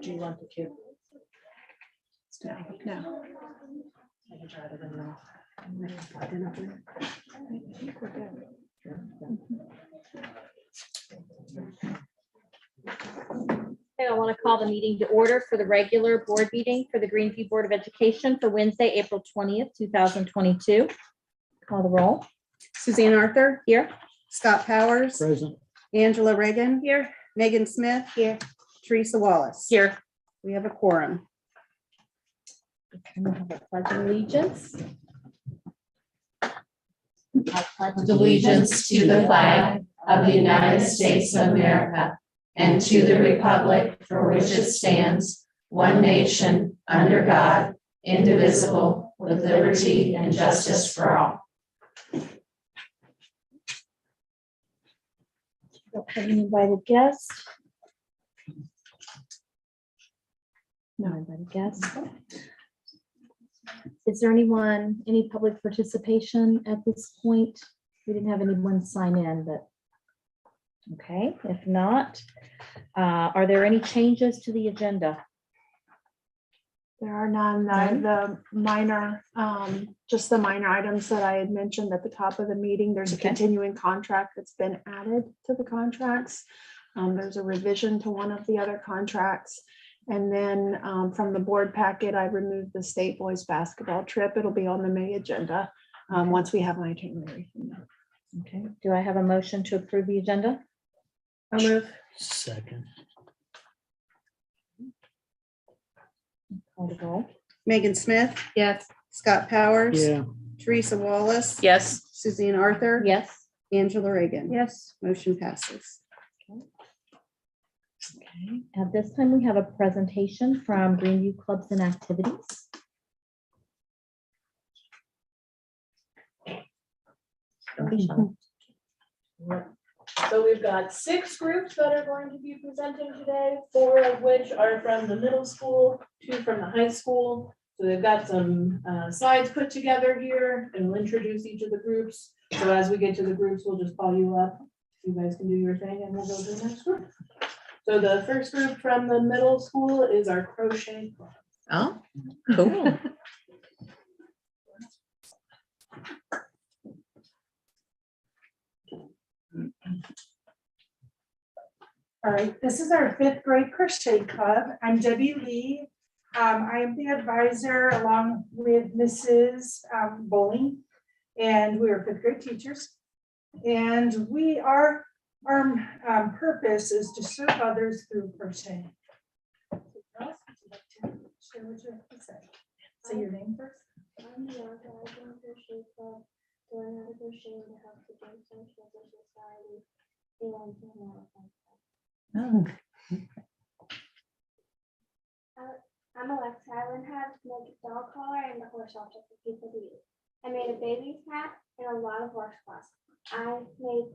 Do you want the kid? No. I can try to run off. I think we're good. Okay, I want to call the meeting to order for the regular board meeting for the Greenview Board of Education for Wednesday, April 20th, 2022. Call the roll. Suzanne Arthur, Here. Scott Powers, Present. Angela Reagan, Here. Megan Smith, Here. Teresa Wallace. Here. We have a quorum. And we'll have a pledge of allegiance. I pledge Allegiance to the flag of the United States of America and to the republic for which it stands, one nation, under God, indivisible, with liberty and justice for all. Don't have any invited guests. No invited guests. Is there anyone, any public participation at this point? We didn't have anyone sign in, but okay, if not, are there any changes to the agenda? There are none. The minor, just the minor items that I had mentioned at the top of the meeting. There's a Okay. continuing contract that's been added to the contracts. There's a revision to one of the other contracts. And then from the board packet, I removed the state boys basketball trip. It'll be on the May agenda once we have an itinerary. Okay, do I have a motion to approve the agenda? I'll move. Second. Call the roll. Megan Smith, Yes. Scott Powers, Yeah. Teresa Wallace, Yes. Suzanne Arthur, Yes. Angela Reagan. Yes. Motion passes. Okay, at this time, we have a presentation from Greenview Clubs and Activities. So we've got 6 groups that are going to be presenting today, 4 of which are from the middle school, 2 from the high school. So they've got some slides put together here, and we'll introduce each of the groups. So as we get to the groups, we'll just call you up. You guys can do your thing and we'll go to the next group. So the first group from the middle school is our Crochet Club. Oh, cool. All right, this is our 5th grade crochet club. I'm Debbie Lee. I am the advisor along with Mrs. Bowling, and we are 5th grade teachers. And our purpose is to serve others through crochet. Girls, would you like to share what you have to say? Say your name first. I'm Bianca. I joined Crochet Club to learn how to crochet and to help the Jamestown Children's Society and to have a fun time. I'm Alexa. I learned how to make a dog collar and a horse object for people to use. I made a baby's hat and a lot of washcloths. I made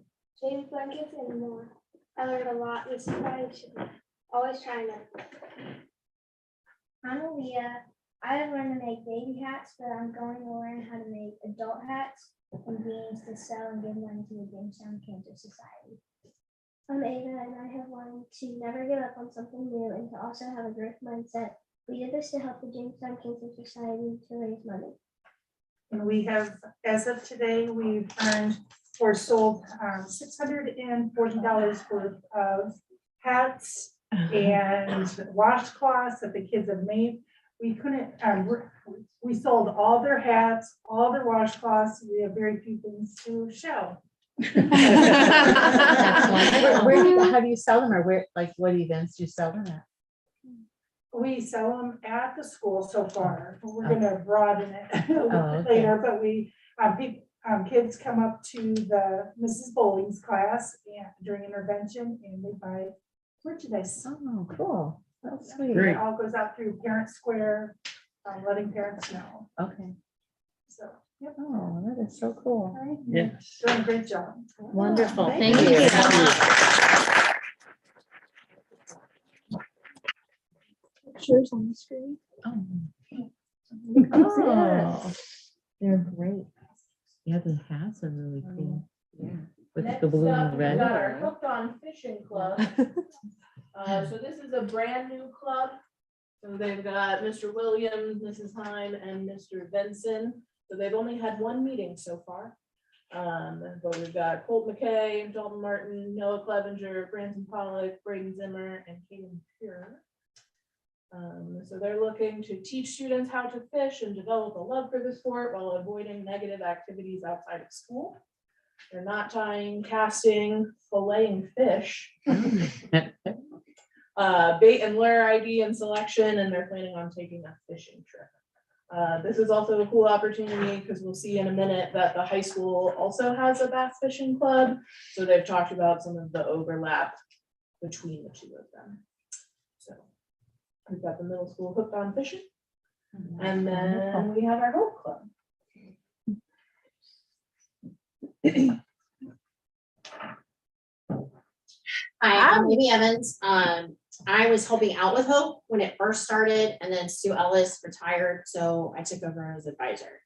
baby blankets and more. I learned a lot. This is why I should always try to. I'm Aaliyah. I have learned to make baby hats, but I'm going to learn how to make adult hats and beans to sell and give money to the Jamestown Cancer Society. I'm Ava, and I have learned to never give up on something new and to also have a growth mindset. We did this to help the Jamestown Cancer Society to raise money. And we have, as of today, we've earned or sold $640 worth of hats and washcloths that the kids have made. We couldn't, we sold all their hats, all their washcloths. We have very few things to show. How do you sell them, or where, like, what events do you sell them at? We sell them at the school so far. We're gonna broaden it a little bit okay. later, but we, kids come up to the Mrs. Bowling's class and during intervention and they buy merchandise. Oh, cool. That's sweet. It all goes out through Parent Square, letting parents know. Okay. So, yep. Oh, that is so cool. All right. Yes. Doing a great job. Wonderful. Thank Thank you. you. Pictures on the screen. Oh, Oh, they're great. yeah, the hats are really cool. Yeah. With Next the blue up, and we've red. got our Hooked on Fishing Club. So this is a brand new club. So they've got Mr. Williams, Mrs. Hine, and Mr. Benson. So they've only had one meeting so far. But we've got Colt McKay, Dalton Martin, Noah Clevenger, Branson Pollock, Braden Zimmer, and Kaden Pure. So they're looking to teach students how to fish and develop a love for the sport while avoiding negative activities outside of school. They're not tying, casting, filleting fish. Bait and lure ID and selection, and they're planning on taking a fishing trip. This is also a cool opportunity because we'll see in a minute that the high school also has a bass fishing club. So they've talked about some of the overlap between the two of them. So we've got the middle school hooked on fishing. And then we have our Hope Club. Hi, I'm Amy Evans. I was helping out with Hope when it first started, and then Sue Ellis retired, so I took over as advisor.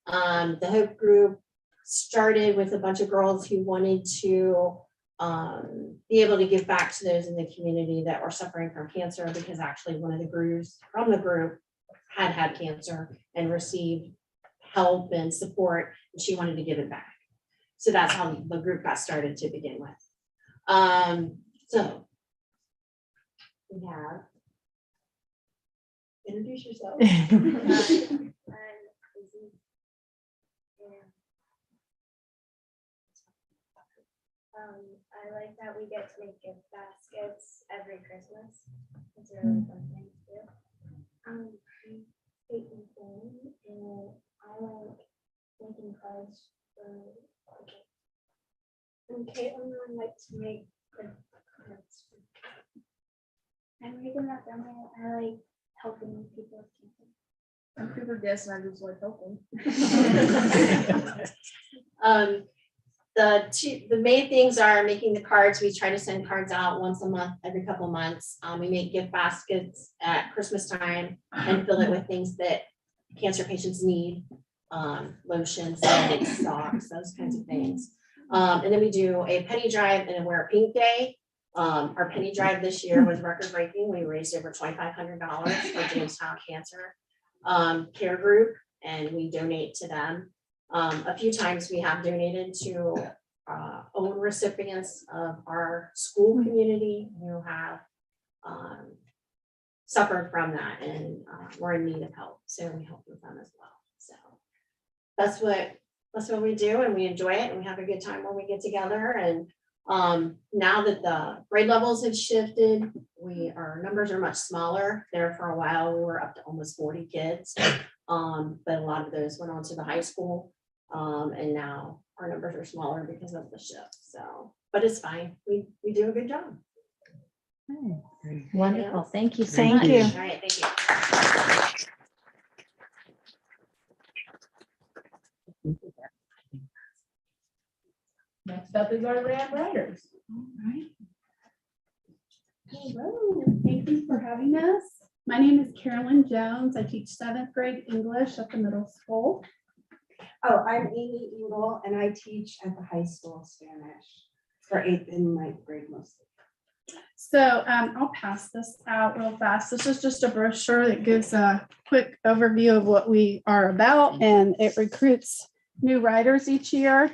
The Hope group started with a bunch of girls who wanted to be able to give back to those in the community that were suffering from cancer, because actually one of the groups from the group had cancer and received help and support, and she wanted to give it back. So that's how the group got started to begin with. So we have, introduce yourself. I like that we get to make gift baskets every Christmas. It's a really fun thing to do. I'm Caitlin Finn, and I like making cards for okay. And Caitlin would like to make good cards. I'm Regan Montgomery. I like helping people with cancer. I'm Cooper Guest and I just like helping. The main things are making the cards. We try to send cards out once a month, every couple of months. We make gift baskets at Christmas time and fill it with things that cancer patients need, lotions, socks, those kinds of things. And then we do a penny drive and a Wear Pink Day. Our penny drive this year was record breaking. We raised over $2,500 for Jamestown Cancer Care Group, and we donate to them. A few times we have donated to own recipients of our school community who have suffered from that, and we're in need of help. So we help with them as well. So that's what we do, and we enjoy it, and we have a good time when we get together. And now that the grade levels have shifted, our numbers are much smaller. There for a while, we were up to almost 40 kids, but a lot of those went on to the high school. And now our numbers are smaller because of the shift. So, but it's fine. We do a good job. Wonderful. Thank you so Thank much. you. All right, thank you. Next up is our Ram Riders. Hello, thank you for having us. My name is Carolyn Jones. I teach 7th grade English at the middle school. Oh, I'm Amy Engel, and I teach at the high school Spanish for 8th and 9th grade mostly. So I'll pass this out real fast. This is just a brochure that gives a quick overview of what we are about, and it recruits new writers each year.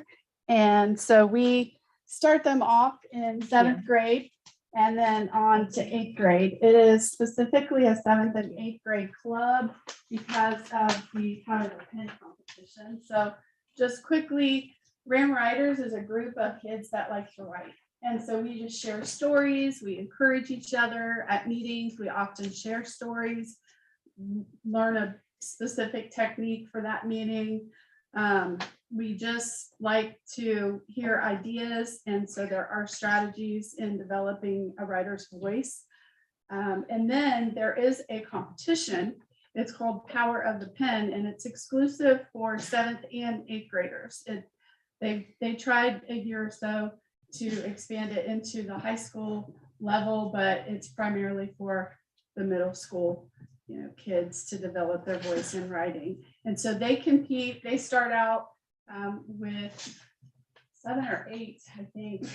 And so we start them off in 7th grade and then on to 8th grade. It is specifically a 7th and 8th grade club because of the kind of the pen competition. So just quickly, Ram Writers is a group of kids that like to write. And so we just share stories. We encourage each other at meetings. We often share stories, learn a specific technique for that meeting. We just like to hear ideas, and so there are strategies in developing a writer's voice. And then there is a competition. It's called Power of the Pen, and it's exclusive for 7th and 8th graders. They tried a year or so to expand it into the high school level, but it's primarily for the middle school, kids to develop their voice in writing. And so they compete. They start out with 7 or 8, I think,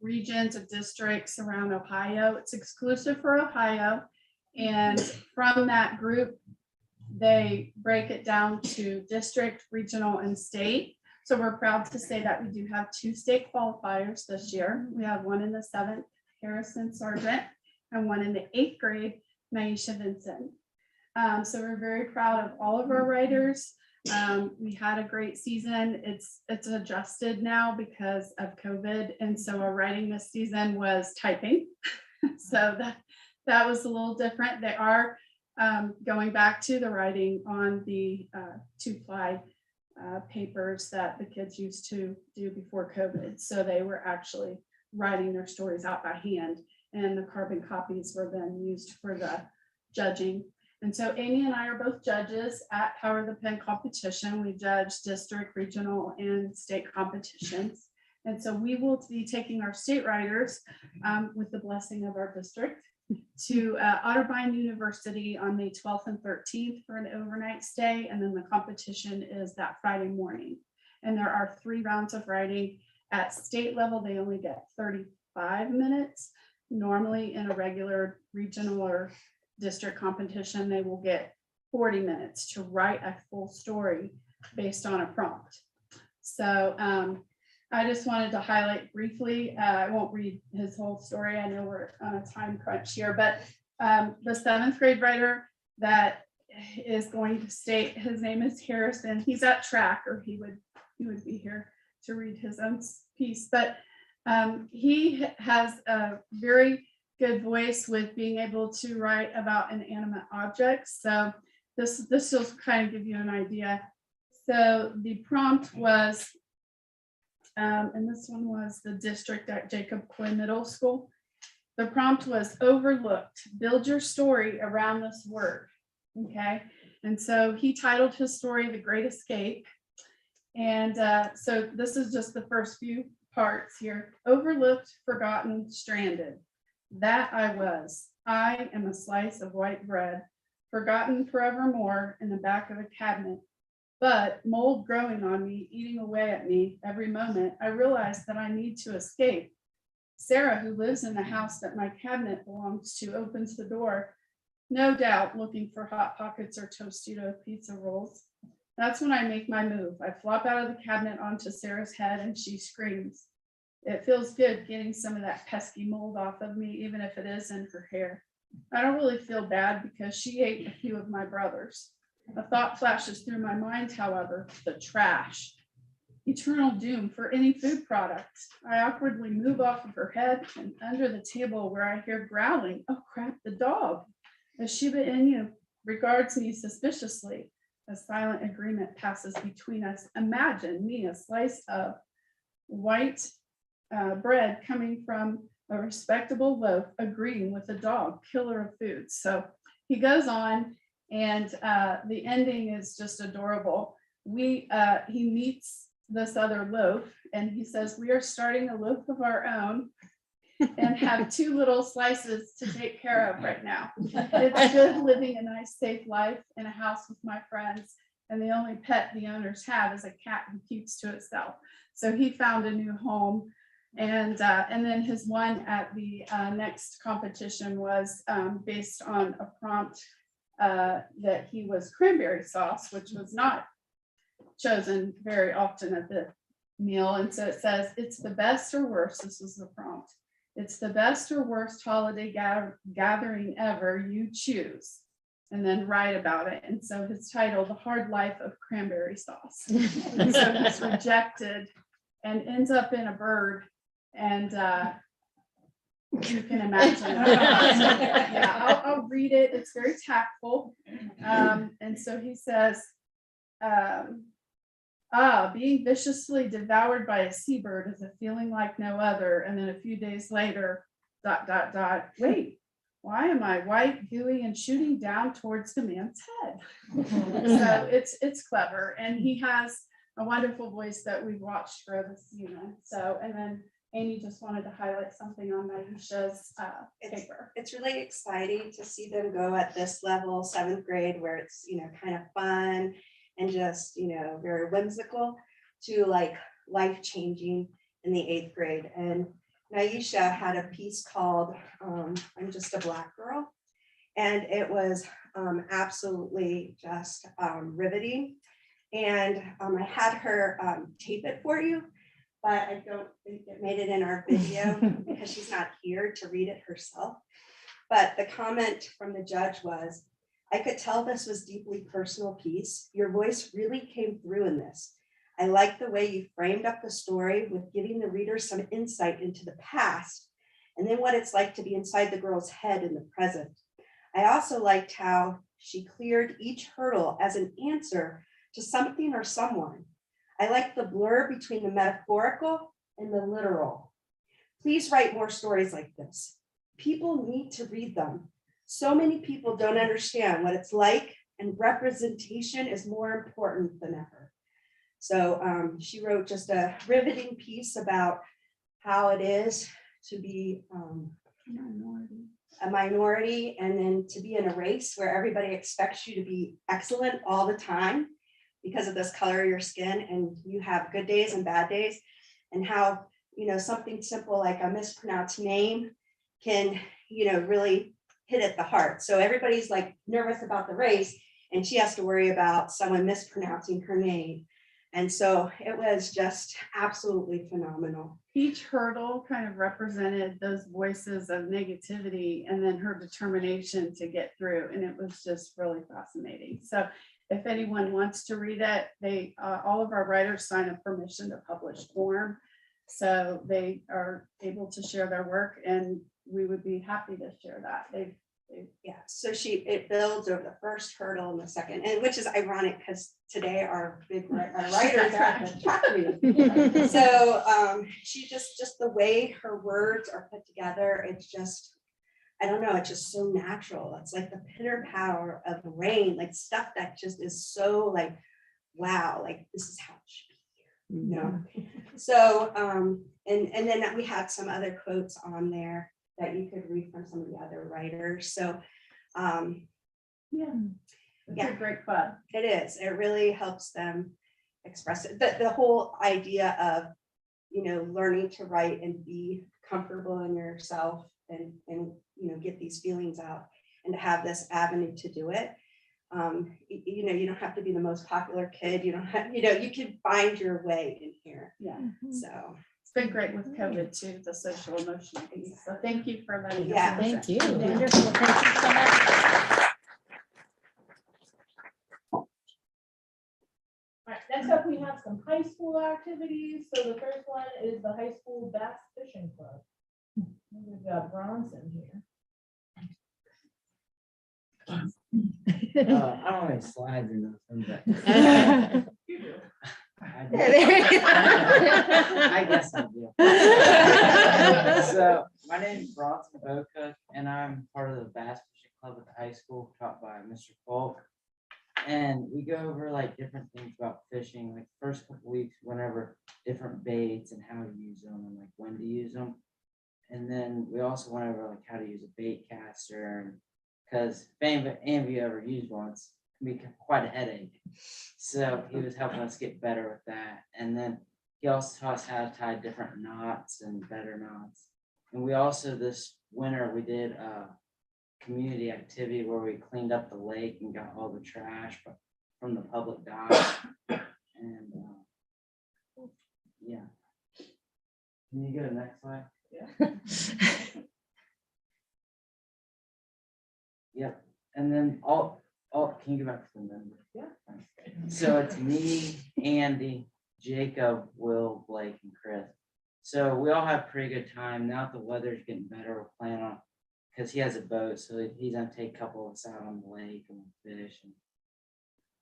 regions of districts around Ohio. It's exclusive for Ohio. And from that group, they break it down to district, regional, and state. So we're proud to say that we do have 2 state qualifiers this year. We have one in the 7th, Harrison Sargent, and one in the 8th grade, Naisha Vincent. So we're very proud of all of our writers. We had a great season. It's adjusted now because of COVID. And so our writing this season was typing. So that was a little different. They are going back to the writing on the 2-ply papers that the kids used to do before COVID. So they were actually writing their stories out by hand, and the carbon copies were then used for the judging. And so Amy and I are both judges at Power of the Pen competition. We judge district, regional, and state competitions. And so we will be taking our state writers with the blessing of our district to Otterbein University on May 12th and 13th for an overnight stay. And then the competition is that Friday morning. And there are 3 rounds of writing. At state level, they only get 35 minutes. Normally in a regular regional or district competition, they will get 40 minutes to write a full story based on a prompt. So I just wanted to highlight briefly, I won't read his whole story. I know we're on a time crunch here, but the 7th grade writer that is going to state, his name is Harrison. He's at track, or he would be here to read his own piece, but he has a very good voice with being able to write about inanimate objects. So this will kind of give you an idea. So the prompt was, and this one was the district at Jacob Coy Middle School. The prompt was overlooked. Build your story around this word. Okay. And so he titled his story, The Great Escape. And so this is just the first few parts here. Overlooked, forgotten, stranded. That I was. I am a slice of white bread, forgotten forevermore in the back of a cabinet. But mold growing on me, eating away at me every moment, I realized that I need to escape. Sarah, who lives in the house that my cabinet belongs to, opens the door, no doubt looking for Hot Pockets or Tostito pizza rolls. That's when I make my move. I flop out of the cabinet onto Sarah's head and she screams. It feels good getting some of that pesky mold off of me, even if it is in her hair. I don't really feel bad because she ate a few of my brothers. A thought flashes through my mind, however, the trash. Eternal doom for any food product. I awkwardly move off of her head and under the table where I hear growling. Oh crap, the dog. As Shiba Inu regards me suspiciously, a silent agreement passes between us. Imagine me, a slice of white bread coming from a respectable loaf, agreeing with a dog, killer of food. So he goes on, and the ending is just adorable. He meets this other loaf, and he says, we are starting a loaf of our own and have 2 little slices to take care of right now. It's good living a nice, safe life in a house with my friends, and the only pet the owners have is a cat who keeps to itself. So he found a new home. And then his one at the next competition was based on a prompt that he was cranberry sauce, which was not chosen very often at the meal. And so it says, it's the best or worst. This was the prompt. It's the best or worst holiday gathering ever, you choose. And then write about it. And so his title, The Hard Life of Cranberry Sauce. And so he's rejected and ends up in a bird. And you can imagine. Yeah, I'll read it. It's very tactful. And so he says, being viciously devoured by a seabird is a feeling like no other. And then a few days later, ... Wait, why am I white, gooey, and shooting down towards the man's head? So it's clever. And he has a wonderful voice that we've watched grow this season. So, and then Amy just wanted to highlight something on Naisha's paper. It's really exciting to see them go at this level, 7th grade, where it's, kind of fun and just, very whimsical, to like life-changing in the 8th grade. And Naisha had a piece called I'm Just a Black Girl. And it was absolutely just riveting. And I had her tape it for you, but I don't think it made it in our video because she's not here to read it herself. But the comment from the judge was, I could tell this was deeply personal piece. Your voice really came through in this. I like the way you framed up the story with giving the reader some insight into the past and then what it's like to be inside the girl's head in the present. I also liked how she cleared each hurdle as an answer to something or someone. I like the blur between the metaphorical and the literal. Please write more stories like this. People need to read them. So many people don't understand what it's like, and representation is more important than ever. So she wrote just a riveting piece about how it is to be a minority and then to be in a race where everybody expects you to be excellent all the time because of this color of your skin, and you have good days and bad days, and how, you know, something simple like a mispronounced name can, you know, really hit at the heart. So everybody's like nervous about the race, and she has to worry about someone mispronouncing her name. And so it was just absolutely phenomenal. Each hurdle kind of represented those voices of negativity and then her determination to get through. And it was just really fascinating. So if anyone wants to read it, they all of our writers sign a permission to publish form. So they are able to share their work, and we would be happy to share that. Yeah, so it builds over the first hurdle and the second, and which is ironic because today our writers are at the chapter meeting. So she just the way her words are put together, it's just, I don't know, it's just so natural. It's like the pitter patter of rain, like stuff that just is so like, wow, like this is how it should be, you know. So and then we had some other quotes on there that you could read from some of the other writers. So It's a great club. it is. It really helps them express it. The whole idea of, you know, learning to write and be comfortable in yourself and you know, get these feelings out and to have this avenue to do it. You know, you don't have to be the most popular kid. You don't have, you know, you can find your way in here. Yeah. So It's been great with COVID too, the social emotional piece. So thank you for letting us. Yeah. Thank you. present. Wonderful. Thank you so much. All right, next up, we have some high school activities. So the first one is the high school bass fishing club. We've got Bronson here. I don't have any slides or nothing, but You do. I guess I do. So my name is Bronson Bocook, and I'm part of the Bass Fishing Club at the high school, taught by Mr. Falk. And we go over like different things about fishing, like first couple weeks, whenever different baits and how to use them and like when to use them. And then we also went over like how to use a bait caster, because if any of you ever used one, it can be quite a headache. So he was helping us get better with that. And then he also taught us how to tie different knots and better knots. And we also, this winter, we did a community activity where we cleaned up the lake and got all the trash from the public dock. And yeah. Can you go to the next slide? Yeah. Yep. And then can you go back to the number? Yeah. So it's me, Andy, Jacob, Will, Blake, and Chris. So we all have pretty good time. Now that the weather's getting better, we're planning on, because he has a boat, so he's gonna take a couple of us out on the lake and fish and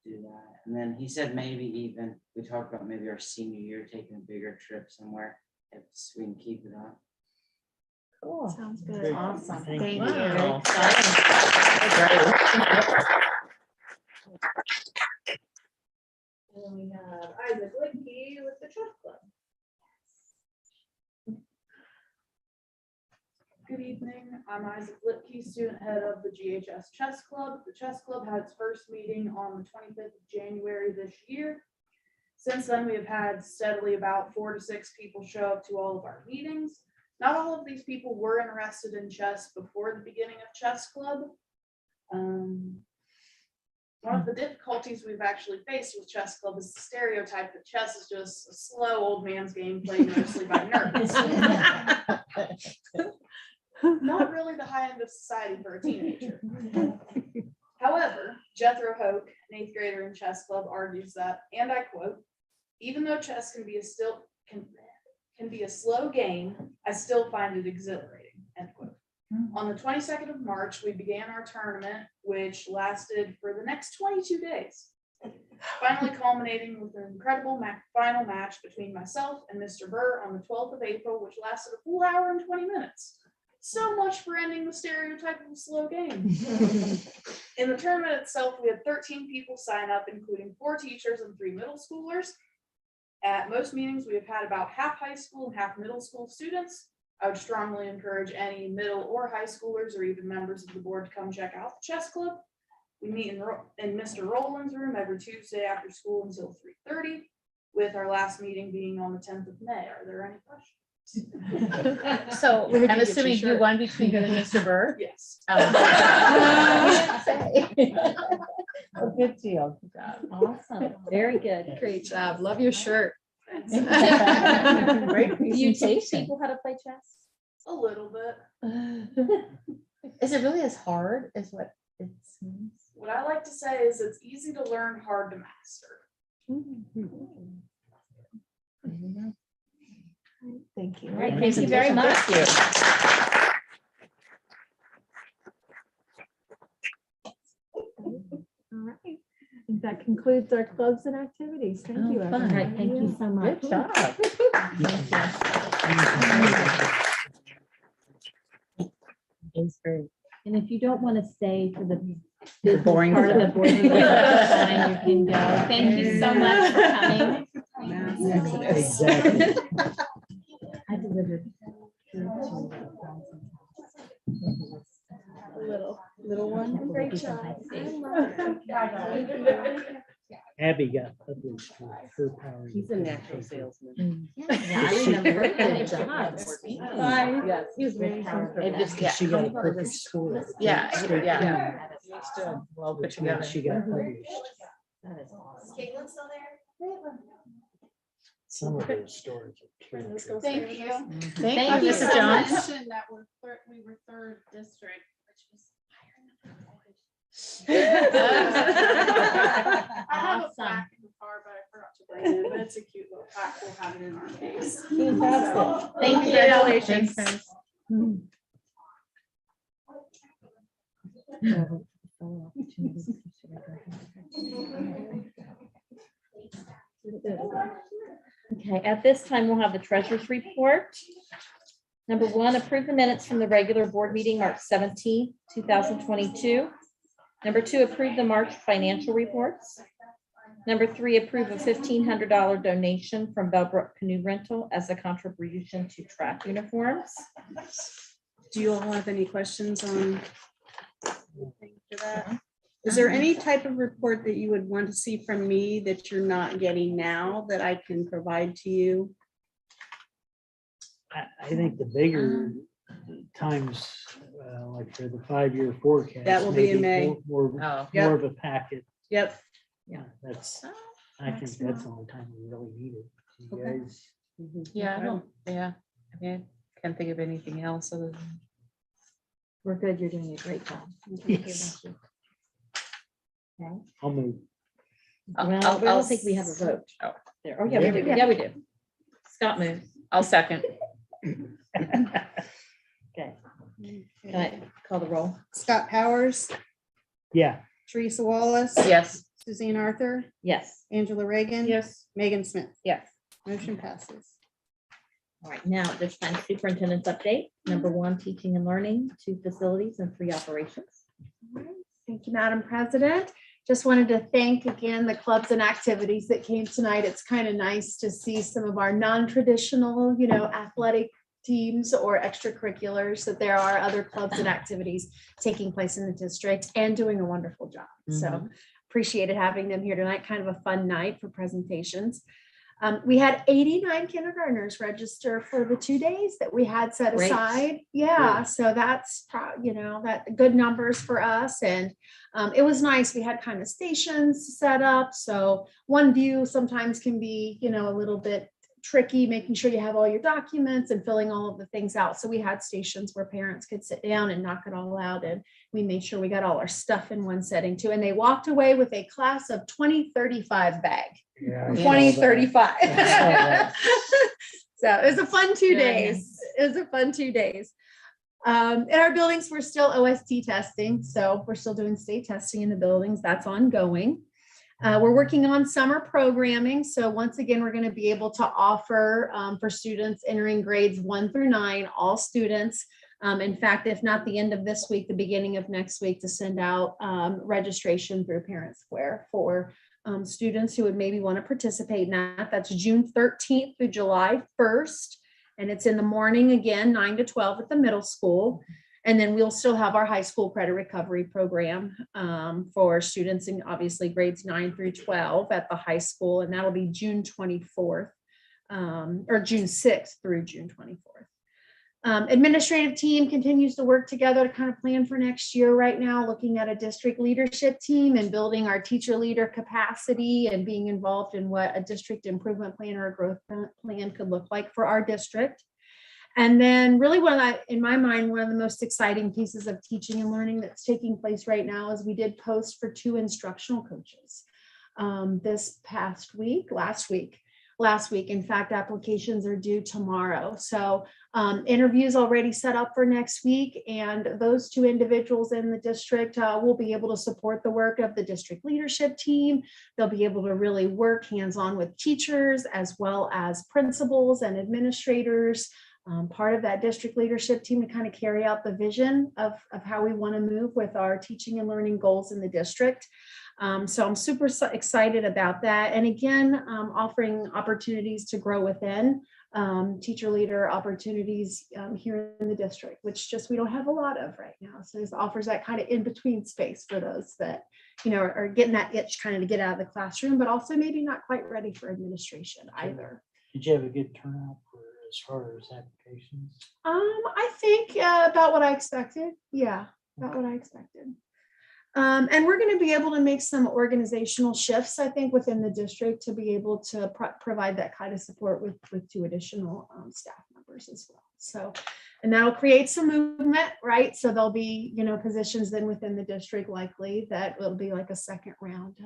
do that. And then he said maybe even, we talked about maybe our senior year taking a bigger trip somewhere if we can keep it up. Cool. Sounds good. Awesome. Thank Thank you. you. Wow. And then we have Isaac Linkey with the Chess Club. Good evening. I'm Isaac Lipke, student head of the Ghs Chess Club. The Chess Club had its first meeting on the 25th of January this year. Since then, we have had steadily about 4 to 6 people show up to all of our meetings. Not all of these people were interested in chess before the beginning of Chess Club. One of the difficulties we've actually faced with Chess Club is the stereotype that chess is just a slow old man's game played mostly by nerds. Not really the high end of society for a teenager. However, Jethro Hoke, an 8th grader in Chess Club, argues that, and I quote, "Even though chess can be a slow game, I still find it exhilarating," end quote. On the 22nd of March, we began our tournament, which lasted for the next 22 days, finally culminating with an incredible final match between myself and Mr. Burr on the 12th of April, which lasted a full hour and 20 minutes. So much for ending the stereotype of a slow game. In the tournament itself, we had 13 people sign up, including 4 teachers and 3 middle schoolers. At most meetings, we have had about half high school and half middle school students. I would strongly encourage any middle or high schoolers or even members of the board to come check out the Chess Club. We meet in Mr. Rowland's room every Tuesday after school until 3:30, with our last meeting being on the 10th of May. Are there any questions? So Where did I'm you get assuming your you shirt? won between you and Mr. Burr? Yes. Oh, good deal. Good job. Awesome, very good. Great job. Love your shirt. Great Do you teach presentation. people how to play chess? A little bit. Is it really as hard as what it seems? What I like to say is it's easy to learn, hard to master. Thank you. All right, Thank you very much. Thank you. All right. I think that concludes our clubs and activities. Thank you. Oh, fun. All everyone. right, thank you so much. Good job. It's great. And if you don't want to stay for the Boring part of the stuff. board meeting, that's fine, you can go. Thank you so much for coming. Exactly. I delivered. Little one. Great job. Abby got published for her power. He's a natural salesman. Yeah, I remember. Good job. Yes, he was very It just, Because she got a perfect score. Yeah, Straight yeah. through, Well put Which means together. she got published. That is awesome. Caitlin still there? Some of those stories are true. Thank you. Thank you, you Mr. so John. Mentioned that we were 3rd district, which was higher than I have a Awesome. plaque in the car, but I forgot to bring it, but it's a cute little plaque. We'll have it in our case. Fantastic. Thank you. Congratulations. Okay, at this time, we'll have the treasurer's report. Number 1, approve the minutes from the regular board meeting, March 17th, 2022. Number 2, approve the March financial reports. Number 3, approve a $1,500 donation from Bellbrook Canoe Rental as a contribution to track uniforms. Do you all have any questions on anything for that? Is there any type of report that you would want to see from me that you're not getting now that I can provide to you? I think the bigger times, like for the 5-year forecast. That will be in maybe May. More Oh, more of a packet. Yep. Yeah, I think that's the only time we really need it. You Okay. guys, yeah, I don't, yeah. I mean, I can't think of anything else other than. We're good. You're doing a great job. Yes. Okay. I'll move. Well, I don't think we have a vote. Oh. There. Oh, yeah, we do. Yeah, we do. Scott moves. I'll second. Okay. Can I call the roll? Scott Powers, Yeah, Teresa Wallace. Yes. Suzanne Arthur, Yes. Angela Reagan. Yes. Megan Smith. Yes. Motion passes. All right, now at this time, superintendent's update. Number 1, teaching and learning, 2 facilities and 3 operations. Thank you, Madam President. Just wanted to thank again the clubs and activities that came tonight. It's kind of nice to see some of our non-traditional, athletic teams or extracurriculars, that there are other clubs and activities taking place in the district and doing a wonderful job. So appreciated having them here tonight. Kind of a fun night for presentations. We had 89 kindergartners register for the 2 days that we had set Great. aside. Yeah, so that's, that good numbers for us. And it was nice. We had kind of stations set up. So one view sometimes can be, a little bit tricky, making sure you have all your documents and filling all of the things out. So we had stations where parents could sit down and knock it all out. And we made sure we got all our stuff in one setting too. And they walked away with a class of 2035 bag. Yeah, I saw 2035. that. So it was a fun 2 days. Goodness. It was a fun 2 days. In our buildings, we're still OST testing. So we're still doing state testing in the buildings. That's ongoing. We're working on summer programming. So once again, we're going to be able to offer for students entering grades 1 through 9, all students. In fact, if not the end of this week, the beginning of next week, to send out registration through Parent Square for students who would maybe want to participate in that. That's June 13th through July 1st. And it's in the morning again, 9 to 12 at the middle school. And then we'll still have our high school credit recovery program for students in obviously grades 9 through 12 at the high school. And that'll be June 24th or June 6th through June 24th. Administrative team continues to work together to kind of plan for next year right now, looking at a district leadership team and building our teacher leader capacity and being involved in what a district improvement plan or a growth plan could look like for our district. And then really in my mind, one of the most exciting pieces of teaching and learning that's taking place right now is we did post for 2 instructional coaches this past week, last week. In fact, applications are due tomorrow. So interviews already set up for next week. And those 2 individuals in the district will be able to support the work of the district leadership team. They'll be able to really work hands-on with teachers as well as principals and administrators. Part of that district leadership team to kind of carry out the vision of how we want to move with our teaching and learning goals in the district. So I'm super excited about that. And again, offering opportunities to grow within teacher leader opportunities here in the district, which just we don't have a lot of right now. So this offers that kind of in-between space for those that, are getting that itch kind of to get out of the classroom, but also maybe not quite ready for administration either. Did you have a good turnout as far as applications? I think about what I expected. Yeah, about what I expected. And we're going to be able to make some organizational shifts, I think, within the district to be able to provide that kind of support with 2 additional staff members as well. So, and that'll create some movement, right? So there'll be, positions then within the district likely that will be like a second round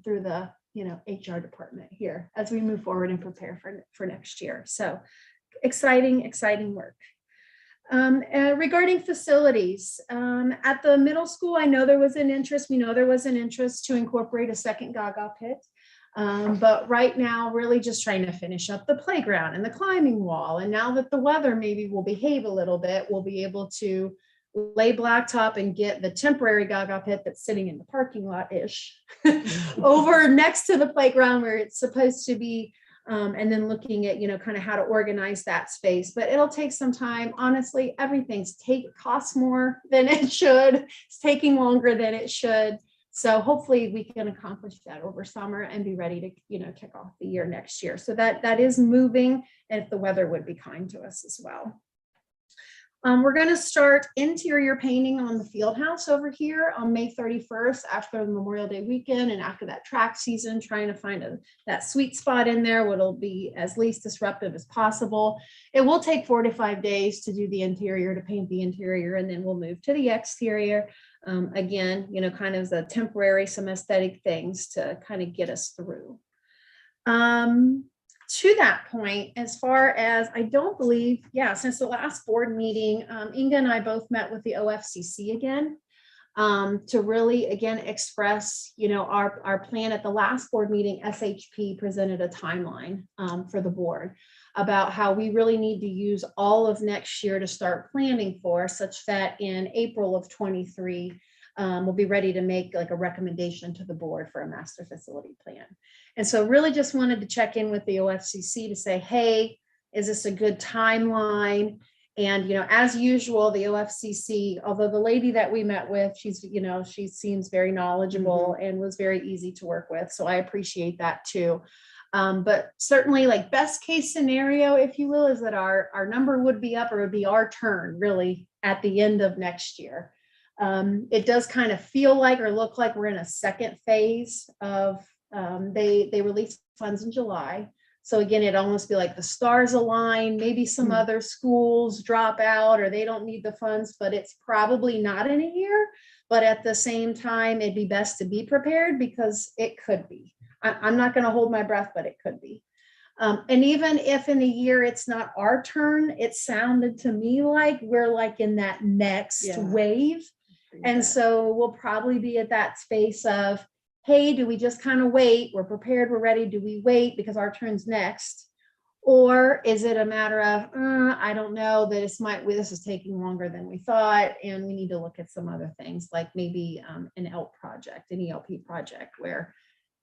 through the, HR department here as we move forward and prepare for next year. So exciting work. Regarding facilities, at the middle school, I know there was an interest. We know there was an interest to incorporate a second Gaga pit. But right now, really just trying to finish up the playground and the climbing wall. And now that the weather maybe will behave a little bit, we'll be able to lay blacktop and get the temporary Gaga pit that's sitting in the parking lot-ish over next to the playground where it's supposed to be. And then looking at, kind of how to organize that space, but it'll take some time. Honestly, everything's costs more than it should. It's taking longer than it should. So hopefully we can accomplish that over summer and be ready to, kick off the year next year. So that is moving, and if the weather would be kind to us as well. We're going to start interior painting on the field house over here on May 31st after the Memorial Day weekend and after that track season, trying to find that sweet spot in there, what'll be as least disruptive as possible. It will take 4 to 5 days to do the interior, to paint the interior, and then we'll move to the exterior. Again, kind of as a temporary, some aesthetic things to kind of get us through. To that point, as far as I don't believe, since the last board meeting, Inga and I both met with the OFCC again to really, again, express, our plan. At the last board meeting, SHP presented a timeline for the board about how we really need to use all of next year to start planning for, such that in April of 23, we'll be ready to make like a recommendation to the board for a master facility plan. And so really just wanted to check in with the OFCC to say, hey, is this a good timeline? And, as usual, the OFCC, although the lady that we met with, she's, she seems very knowledgeable and was very easy to work with. So I appreciate that too. But certainly, like, best case scenario, if you will, is that our number would be up, or it would be our turn really at the end of next year. It does kind of feel like, or look like, we're in a second phase of, they released funds in July. So again, it'd almost be like the stars align, maybe some other schools drop out or they don't need the funds, but it's probably not in a year. But at the same time, it'd be best to be prepared, because it could be. I'm not going to hold my breath, but it could be. And even if in a year it's not our turn, it sounded to me like we're like in that next wave. And so we'll probably be at that space of, hey, do we just kind of wait? We're prepared, we're ready. Do we wait because our turn's next? Or is it a matter of, I don't know, that this is taking longer than we thought, and we need to look at some other things, like maybe an ELP project, an ELP project, where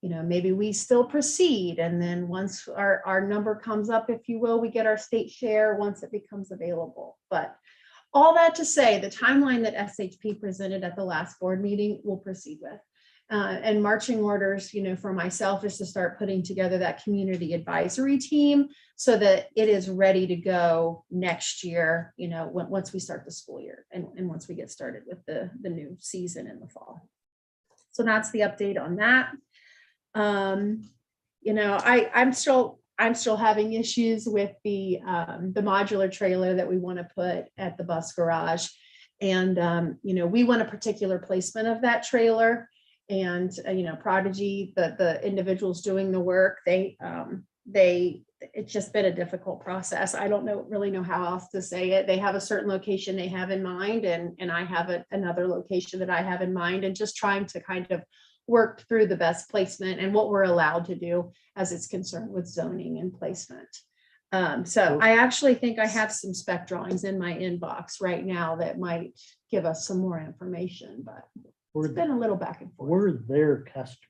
maybe we still proceed. And then once our number comes up, if you will, we get our state share once it becomes available. But all that to say, the timeline that SHP presented at the last board meeting we'll proceed with. And marching orders, for myself, is to start putting together that community advisory team so that it is ready to go next year, once we start the school year and once we get started with the new season in the fall. So that's the update on that. I'm still having issues with the modular trailer that we want to put at the bus garage. And, we want a particular placement of that trailer. And, Prodigy, the individuals doing the work, it's just been a difficult process. I don't really know how else to say it. They have a certain location they have in mind, and I have another location that I have in mind, and just trying to kind of work through the best placement and what we're allowed to do as it's concerned with zoning and placement. So I actually think I have some spec drawings in my inbox right now that might give us some more information, but it's been a little back and forth. We're their customer.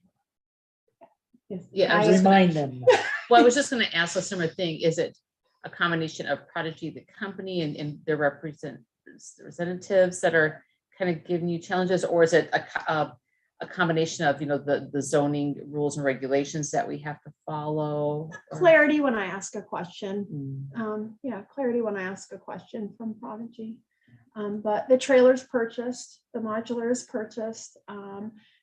Yeah, Remind them. Well, I was just going to ask a similar thing. Is it a combination of Prodigy, the company, and their representatives that are kind of giving you challenges, or is it a combination of, the zoning rules and regulations that we have to follow? Clarity when I ask a question. Clarity when I ask a question from Prodigy. But the trailer's purchased, the modular is purchased.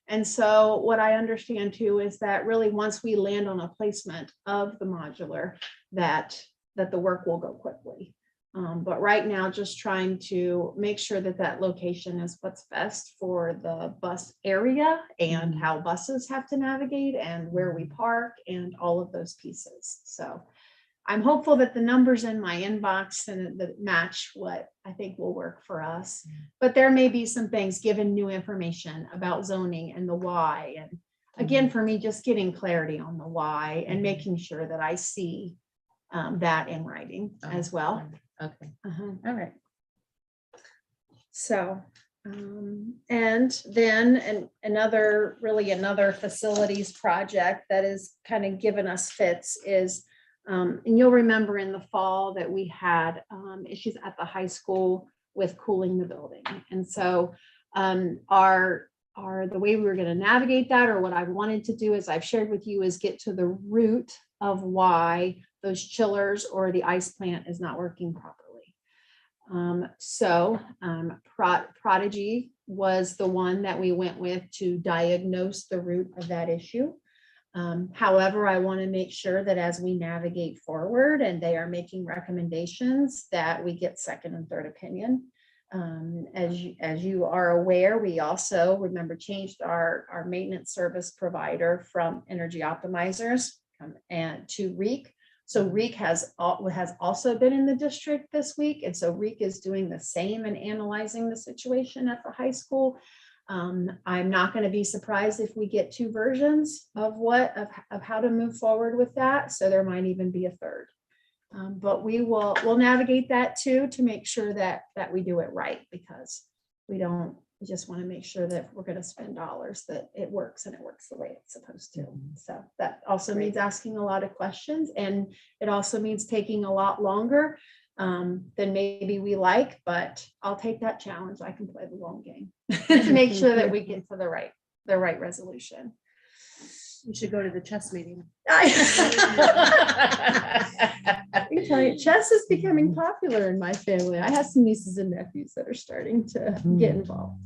And so what I understand too is that really once we land on a placement of the modular, that the work will go quickly. But right now, just trying to make sure that location is what's best for the bus area and how buses have to navigate and where we park and all of those pieces. So I'm hopeful that the numbers in my inbox and that match what I think will work for us. But there may be some things, given new information about zoning and the why. And again, for me, just getting clarity on the why and making sure that I see that in writing as well. Okay. All right. So, and then another facilities project that is kind of given us fits is, and you'll remember in the fall that we had issues at the high school with cooling the building. And so the way we were going to navigate that, or what I wanted to do, as I've shared with you, is get to the root of why those chillers or the ice plant is not working properly. Prodigy was the one that we went with to diagnose the root of that issue. However, I want to make sure that as we navigate forward and they are making recommendations, that we get second and third opinion. As you are aware, we also, remember, changed our maintenance service provider from Energy Optimizers and to REAK. So REAK has also been in the district this week. And so REAK is doing the same and analyzing the situation at the high school. I'm not going to be surprised if we get two versions of how to move forward with that. So there might even be a third. But we'll navigate that too, to make sure that we do it right, because we just want to make sure that if we're going to spend dollars, that it works and it works the way it's supposed to. So that also means asking a lot of questions, and it also means taking a lot longer. than maybe we like, but I'll take that challenge. I can play the long game to make sure that we get to the right resolution. You should go to the chess meeting. I can tell you, chess is becoming popular in my family. I have some nieces and nephews that are starting to get involved.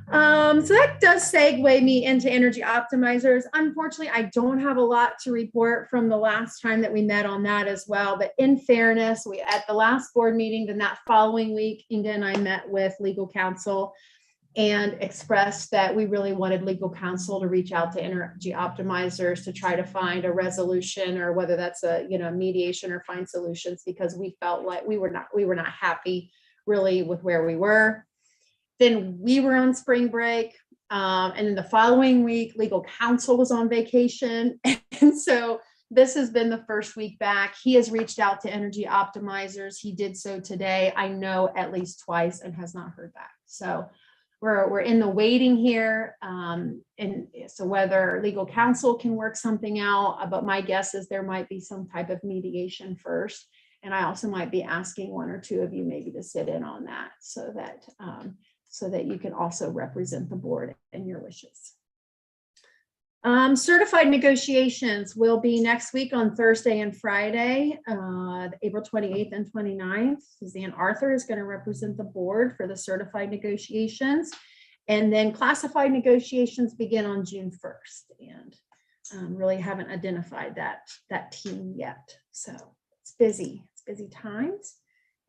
So that does segue me into energy optimizers. Unfortunately, I don't have a lot to report from the last time that we met on that as well. But in fairness, we at the last board meeting, then that following week, Inga and I met with legal counsel and expressed that we really wanted legal counsel to reach out to energy optimizers to try to find a resolution, or whether that's a mediation or find solutions, because we felt like we were not happy really with where we were. Then we were on spring break, and then the following week legal counsel was on vacation, and so this has been the first week back. He has reached out to energy optimizers. He did so today, I know, at least twice, and has not heard back. So we're in the waiting here, and so whether legal counsel can work something out, but my guess is there might be some type of mediation first, and I also might be asking one or two of you maybe to sit in on that, so that you can also represent the board and your wishes. Certified negotiations will be next week on Thursday and Friday, April 28th and 29th. Suzanne Arthur is going to represent the board for the certified negotiations. And then classified negotiations begin on June 1st. And really haven't identified that team yet. So it's busy times.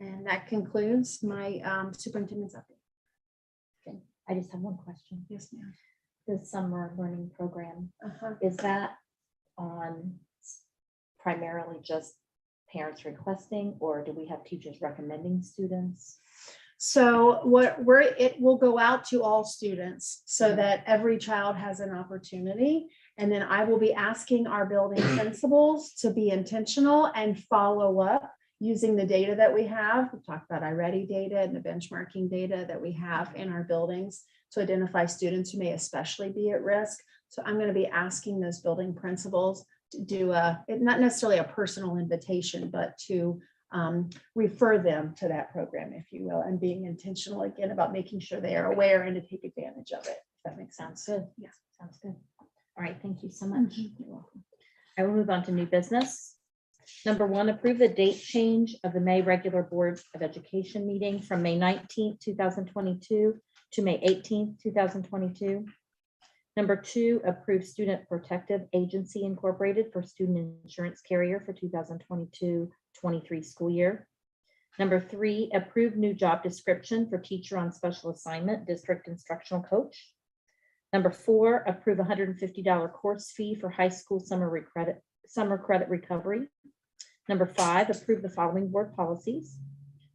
And that concludes my superintendent's update. Okay. I just have one question. Yes, ma'am. The summer learning program, is that on primarily just parents requesting, or do we have teachers recommending students? So it will go out to all students so that every child has an opportunity. And then I will be asking our building principals to be intentional and follow up using the data that we have. We talked about iReady data and the benchmarking data that we have in our buildings to identify students who may especially be at risk. So I'm going to be asking those building principals to do not necessarily a personal invitation, but to refer them to that program, if you will, and being intentional again about making sure they are aware and to take advantage of it. If that makes sense. Good. Yeah, sounds good. All right, thank you so much. You're welcome. I will move on to new business. Number 1, approve the date change of the May regular Board of Education meeting from May 19th, 2022 to May 18th, 2022. Number 2, approve Student Protective Agency Incorporated for student insurance carrier for 2022-23 school year. Number 3, approve new job description for teacher on special assignment, district instructional coach. Number 4, approve $150 course fee for high school summer credit recovery. Number 5, approve the following board policies.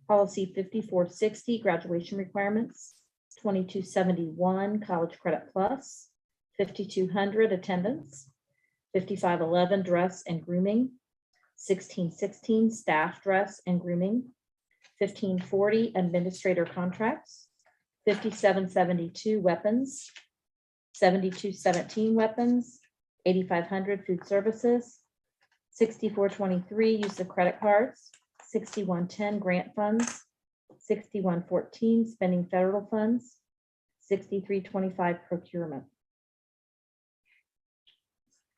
Policy 5460, graduation requirements. 2271, college credit plus. 5200, attendance. 5511, dress and grooming. 1616, staff dress and grooming. 1540, administrator contracts. 5772, weapons. 7217, weapons. 8500, food services. 6423, use of credit cards. 6110, grant funds. 6114, spending federal funds. 6325, procurement.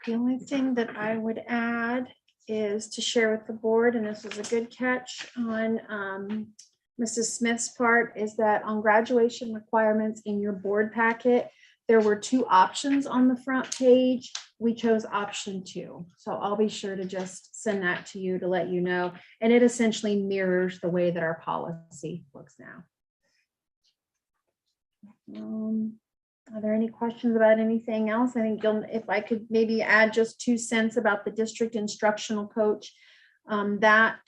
The only thing that I would add is to share with the board, and this was a good catch on Mrs. Smith's part, is that on graduation requirements in your board packet, there were 2 options on the front page. We chose option 2. So I'll be sure to just send that to you to let you know. And it essentially mirrors the way that our policy looks now. Are there any questions about anything else? I think if I could maybe add just 2 cents about the district instructional coach, that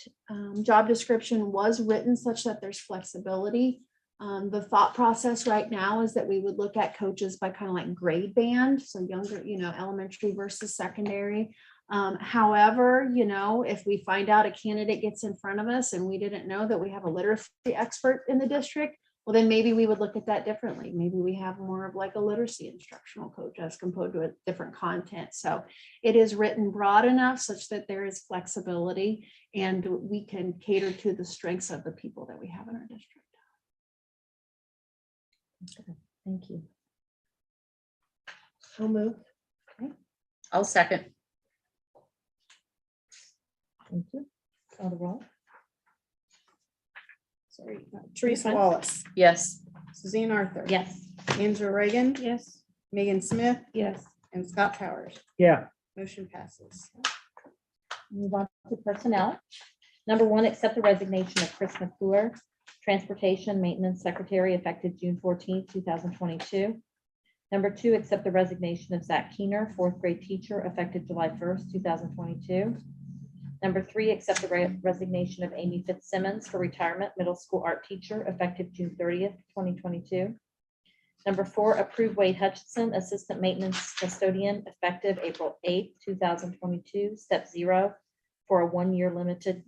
job description was written such that there's flexibility. The thought process right now is that we would look at coaches by kind of like grade band, so younger, elementary versus secondary. However, if we find out a candidate gets in front of us and we didn't know that we have a literacy expert in the district, well, then maybe we would look at that differently. Maybe we have more of like a literacy instructional coach as compared to a different content. So it is written broad enough such that there is flexibility and we can cater to the strengths of the people that we have in our district. Thank you. So moved. I'll second. Thank you. Call the roll. Sorry, Teresa fine. Wallace, Yes. Suzanne Arthur. Yes. Angela Reagan, Yes. Megan Smith, Yes. and Scott Powers. Yeah, Motion passes. Move on to personnel. Number 1, accept the resignation of Chris McClure, Transportation Maintenance Secretary, effective June 14th, 2022. Number 2, accept the resignation of Zach Keener, 4th grade teacher, effective July 1st, 2022. Number 3, accept the resignation of Amy Fitzsimmons for retirement, middle school art teacher, effective June 30th, 2022. Number 4, approve Wade Hutchinson, assistant maintenance custodian, effective April 8th, 2022, step 0, for a 1-year limited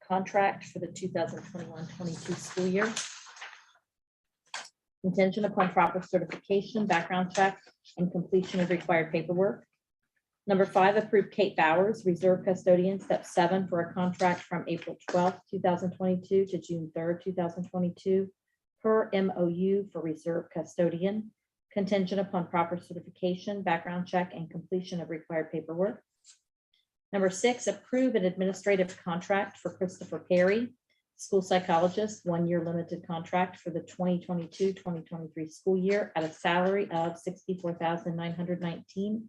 contract for the 2021-22 school year. Contingent upon proper certification, background check, and completion of required paperwork. Number 5, approve Kate Bowers, reserve custodian, step 7, for a contract from April 12th, 2022 to June 3rd, 2022, per MOU for reserve custodian, contingent upon proper certification, background check, and completion of required paperwork. Number 6, approve an administrative contract for Christopher Perry, school psychologist, 1-year limited contract for the 2022-2023 school year at a salary of $64,919,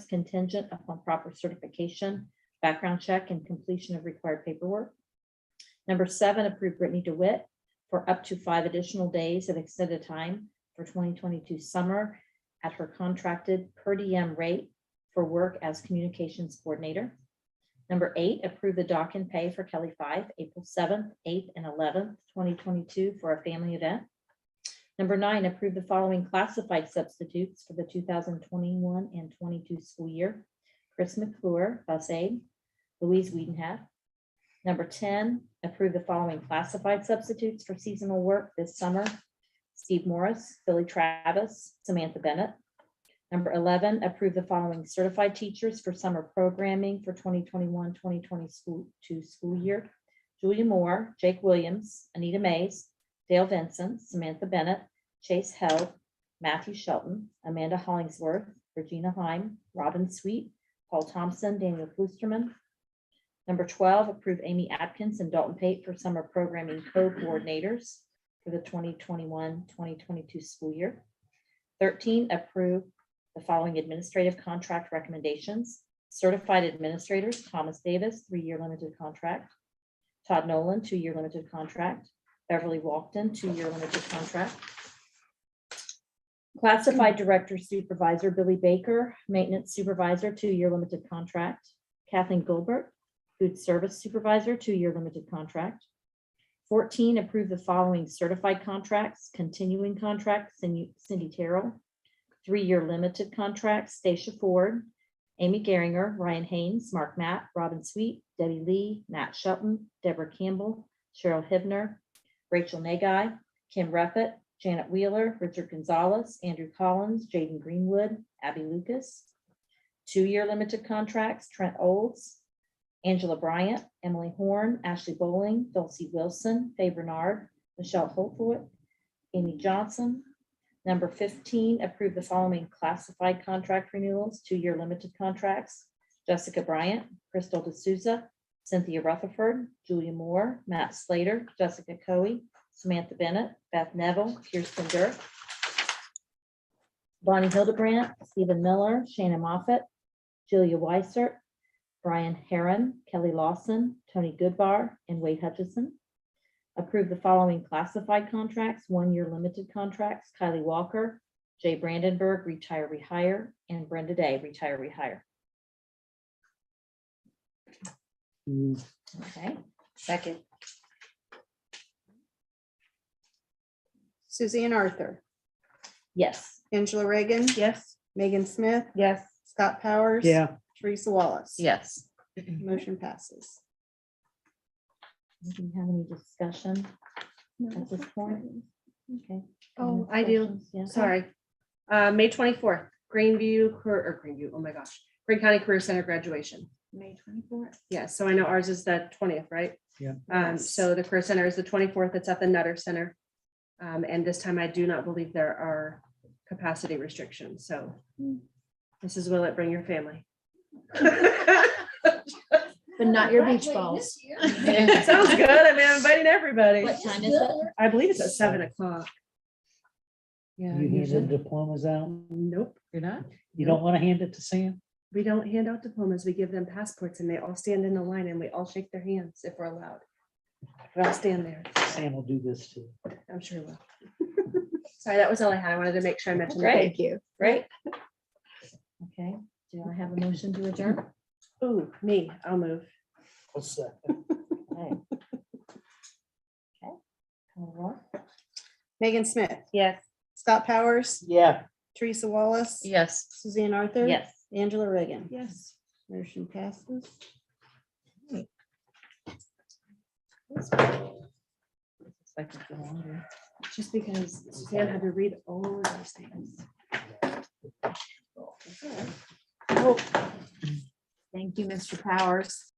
contingent upon proper certification, background check, and completion of required paperwork. Number 7, approve Brittany DeWitt for up to 5 additional days of extended time for 2022 summer at her contracted per diem rate for work as communications coordinator. Number 8, approve the dock and pay for Kelly 5, April 7th, 8th, and 11th, 2022 for a family event. Number 9, approve the following classified substitutes for the 2021 and 22 school year. Chris McClure, bus aide, Louise Wiedenhat. Number 10, approve the following classified substitutes for seasonal work this summer. Steve Morris, Billy Travis, Samantha Bennett. Number 11, approve the following certified teachers for summer programming for 2021-2022 school year. Julia Moore, Jake Williams, Anita Mays, Dale Vincent, Samantha Bennett, Chase Held, Matthew Shelton, Amanda Hollingsworth, Regina Heim, Robin Sweet, Paul Thompson, Daniel Flusterman. Number 12, approve Amy Atkins and Dalton Pate for summer programming co-coordinators for the 2021-2022 school year. 13, approve the following administrative contract recommendations. Certified administrators, Thomas Davis, 3-year limited contract. Todd Nolan, 2-year limited contract. Beverly Walkden, 2-year limited contract. Classified director supervisor, Billy Baker, maintenance supervisor, 2-year limited contract. Kathleen Gilbert, food service supervisor, 2-year limited contract. 14, approve the following certified contracts, continuing contracts, Cindy Terrell, 3-year limited contract, Stacia Ford, Amy Geringer, Ryan Haynes, Mark Matt, Robin Sweet, Debbie Lee, Matt Shelton, Deborah Campbell, Cheryl Hibner, Rachel Nagai, Kim Ruffett, Janet Wheeler, Richard Gonzalez, Andrew Collins, Jaden Greenwood, Abby Lucas. 2-year limited contracts, Trent Olds, Angela Bryant, Emily Horn, Ashley Bowling, Dulcie Wilson, Faye Bernard, Michelle Holtwood, Amy Johnson. Number 15, approve the following classified contract renewals, 2-year limited contracts. Jessica Bryant, Crystal D'Souza, Cynthia Rutherford, Julia Moore, Matt Slater, Jessica Coe, Samantha Bennett, Beth Neville, Kirsten Dirk, Bonnie Hildebrandt, Stephen Miller, Shannon Moffett, Julia Weissert, Brian Heron, Kelly Lawson, Tony Goodbar, and Wade Hutchison. Approve the following classified contracts, 1-year limited contracts, Kylie Walker, Jay Brandenburg, retire, rehire, and Brenda Day, retire, rehire. Okay. Second. Suzanne Arthur, Yes. Angela Reagan, Yes. Megan Smith, Yes. Scott Powers. yeah. Teresa Wallace. Yes. Motion passes. Do you have any discussion at this point? Okay. Oh, I do. Questions? Yeah. Sorry. May 24th, Greenview, oh my gosh, Green County Career Center graduation. May 24th. Yeah, so I know ours is the 20th, right? Yeah. So the Career Center is the 24th. It's at the Nutter Center. And this time I do not believe there are capacity restrictions, so Mrs. Willett, bring your family. But not your beach balls. Sounds good. I mean, I'm inviting everybody. What time is it? I believe it's at 7 o'clock. Yeah. You usually- handed diplomas out? Nope, You're not? You don't want to hand it to Sam? we don't hand out diplomas. We give them passports and they all stand in a line and we all shake their hands if we're allowed. We all stand there. Sam will do this too. I'm sure we will. Sorry, that was all I had. I wanted to make sure I mentioned that. Thank you. Right? Okay, do I have a motion to adjourn? Ooh, me, I'll move. What's that? Okay. Call the roll. Megan Smith, Yes. Scott Powers, Yeah. Teresa Wallace. Yes. Suzanne Arthur. Yes. Angela Reagan. Yes. Motion passes. It's like it's been longer. Just because Suzanne had to read all of those things. Thank you, Mr. Powers.